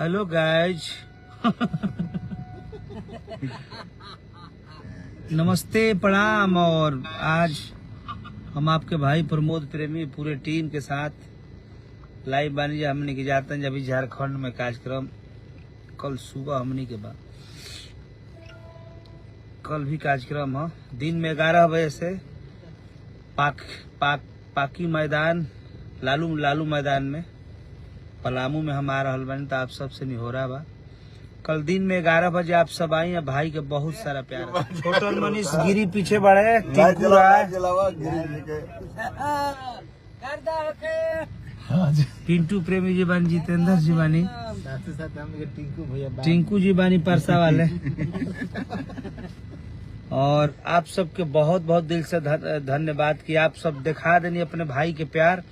Hello guys नमस्ते प्रणाम। और आज हम आपके भाई प्रमोद प्रेमी पूरे टीम के साथ लाइव बानी हमने की जाते हैं अभी झारखंड में कार्यक्रम कल सुबह हमनी के बाद कल भी कार्यक्रम है दिन में 11 बजे से पाकी मैदान लालू मैदान में पलामू में हम आ रहा बानी। तो आप सबसे निहोरा बा कल दिन में 11 बजे आप सब आई हैं। भाई के बहुत सारा प्यार। छोटन मनीष गिरी पीछे बढ़े टिंकू राय पिंटू प्रेमी जी बानी जितेंद्र जी बानी टिंकू जी बानी परसा वाले और आप सबके बहुत बहुत दिल से धन्यवाद कि आप सब दिखा देनी अपने भाई के प्यार।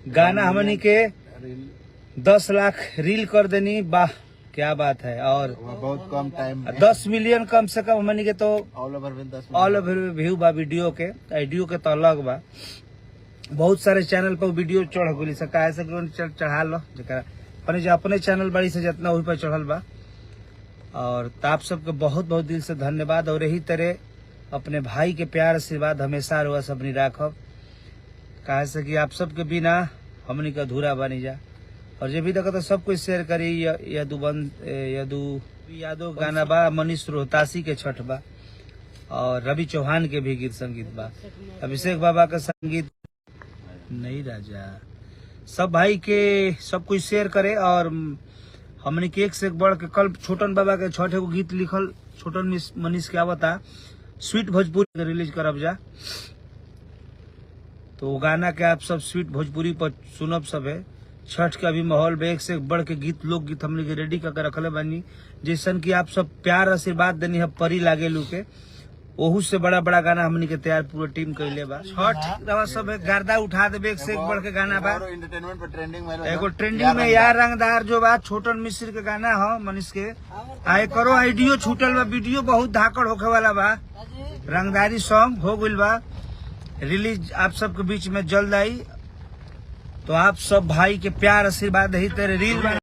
गाना हमनी के 10 लाख रील कर देनी। वाह क्या बात है। और बहुत कम टाइम 10 मिलियन कम से कम हमनी के तो ऑल ओवर व्यू बा वीडियो के तो अलग बा। बहुत सारे चैनल पर वीडियो चढ़ गई सका चढ़ा लो अपने चैनल बड़ी से जितना वही पर चढ़ल बा। और आप सबके बहुत बहुत दिल से धन्यवाद। और यही तरह अपने भाई के प्यार आशीर्वाद हमेशा रुआ सबनी राखब कहे से कि आप सबके बिना हमनी का अधूरा बनी जा। और जे भी देखो तो सब कुछ शेयर करी। यादव गाना बा मनीष रोहतासी के छठ बा और रवि चौहान के भी गीत संगीत बा। अभिषेक बाबा का संगीत नहीं राजा सब भाई के सब कुछ शेयर करे। और हमने के एक से एक बढ़ के कल छोटन बाबा के छठ को गीत लिखल छोटन मनीष के आवता स्वीट भोजपुरी रिलीज करब जा। तो गाना के आप सब स्वीट भोजपुरी पर सुनब सब है। छठ का भी माहौल में एक से एक बढ़ के गीत लोकगीत हमने के रेडी करके रखले बानी जैसन कि आप सब प्यार आशीर्वाद देनी है परी लागे लू के ओहू से बड़ा बड़ा गाना हमनी के तैयार पूरा टीम कैले बा। छठ रवा सब गर्दा उठा देबे एक से एक बढ़ के गाना बा। एंटरटेनमेंट पर ट्रेंडिंग में एगो ट्रेंडिंग में यार रंगदार जो बा छोटन मिश्र के गाना हो मनीष के आए करो आइडियो छूटल बा। वीडियो बहुत धाकड़ होखे वाला बा। रंगदारी सॉन्ग हो गइल बा रिलीज आप सबके बीच में जल्द आई। तो आप सब भाई के प्यार आशीर्वाद ही तेरे रील